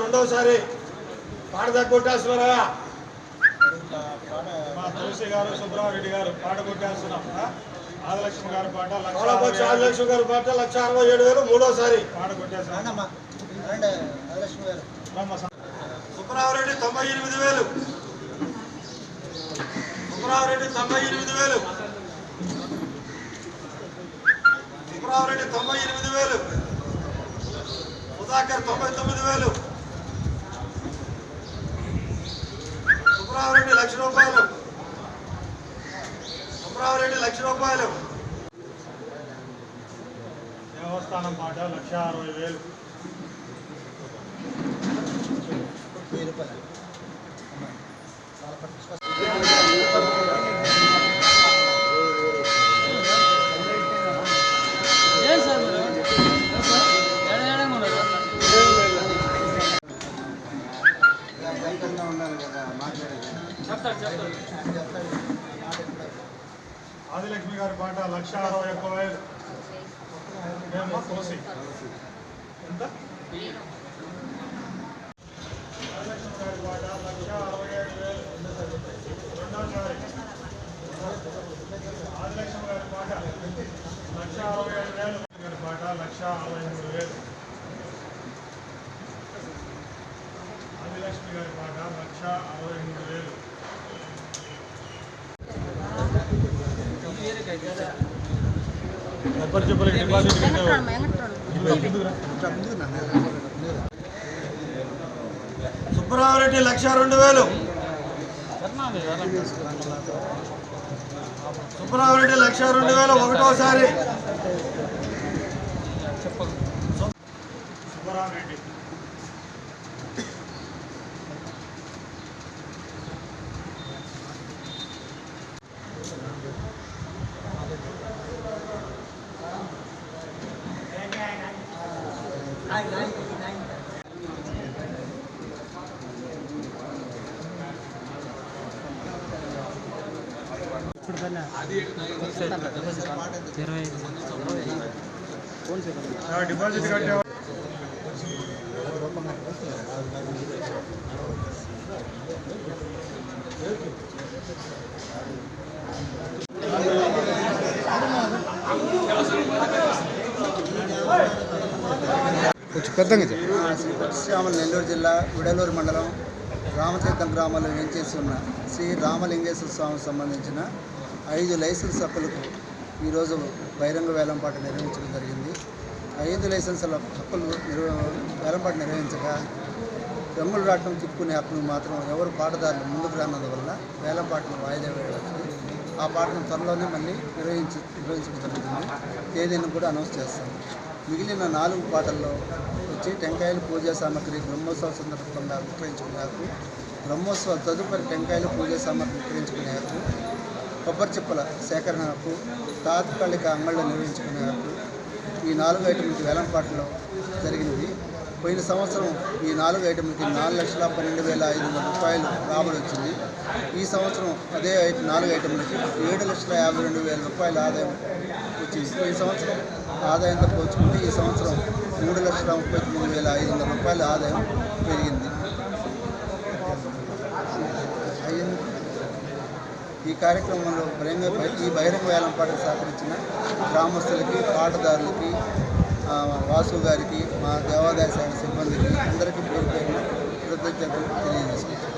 రెండవసారి పాడదా కొట్టేస్తున్నారా తులసి గారు సుబ్రహ్మరెడ్డి గారు పాట కొట్టేస్తున్నాం. ఆదిలక్ష్మి గారి పాట ఆదిలక్ష్మి గారి పాట 1,67,000 మూడోసారి పాట కొట్టేస్తున్నాం. సుబ్రహ్మరెడ్డి 98,000 సుబ్రహ్మరెడ్డి 98,000 సుబ్రహ్మరెడ్డి 98,000 సుధాకర్ 99,000 సుబ్రహ్మరెడ్డి 1,00,000 రూపాయలు సుబ్రహ్మరెడ్డి 1,00,000 రూపాయలు దేవస్థానం పాట 1,60,000 ఆదిలక్ష్మి గారి పాట 1,61,000 తులసి ఎంత ఆదిలక్ష్మి గారి పాట 1,67,000 రెండోసారి ఆదిలక్ష్మి గారి పాట 1,67,000 గారి పాట 1,63,000 ఆదిలక్ష్మి గారి పాట 1,63,000 సుబ్రహ్మరెడ్డి 1,02,000 సుబ్రహ్మరెడ్డి 1,02,000 ఒకటోసారి సుబ్రహ్మరెడ్డి డిపాజిట్ కట్టే శ్రీరాములు నెల్లూరు జిల్లా విడలూరు మండలం రామతీర్థం గ్రామంలో వేంచేసి ఉన్న శ్రీ రామలింగేశ్వర స్వామికి సంబంధించిన 5 లైసెన్స్ హక్కులకు ఈరోజు బహిరంగ వేలంపాట నిర్వహించడం జరిగింది. 5 లైసెన్సుల హక్కులు వేలంపాట నిర్వహించగా దొంగలు రావటం తిప్పుకునే హక్కును మాత్రం ఎవరు పాటదారులు ముందుకు రానందువల్ల వేలంపాటను వాయిదా వేయవచ్చు. ఆ పాటను త్వరలోనే మళ్ళీ నిర్వహించడం జరుగుతుంది. తేదీని కూడా అనౌన్స్ చేస్తాము. మిగిలిన 4 పాటల్లో వచ్చి టెంకాయలు పూజా సామాగ్రి బ్రహ్మోత్సవ సందర్భంగా విక్రయించుకునే హక్కు, బ్రహ్మోత్సవాల తదుపరి టెంకాయలు పూజా సామాగ్రి విక్రయించుకునే హక్కు, కొబ్బరి చిప్పల సేకరణ హక్కు, తాత్కాలిక అంగళ్ళు నిర్వహించుకునే హక్కు ఈ 4 ఐటెంలకి వేలంపాటలో జరిగింది. పోయిన సంవత్సరం ఈ 4 ఐటెంలకి 4,12,500 రూపాయలు రాబడి వచ్చింది. ఈ సంవత్సరం అదే 4 ఐటెంలకి 7,52,000 రూపాయల ఆదాయం వచ్చింది. ఈ సంవత్సరం ఆదాయంతో పోల్చుకుంటే ఈ సంవత్సరం 3,33,500 రూపాయల ఆదాయం పెరిగింది. ఈ కార్యక్రమంలో ఈ బహిరంగ వేలంపాటకు సహకరించిన గ్రామస్తులకి, పాటదారులకి, వాసు గారికి, మా దేవాదాయ శాఖ సిబ్బందికి అందరికీ పేరు పేరున కృతజ్ఞతలు తెలియజేసుకుంటాం.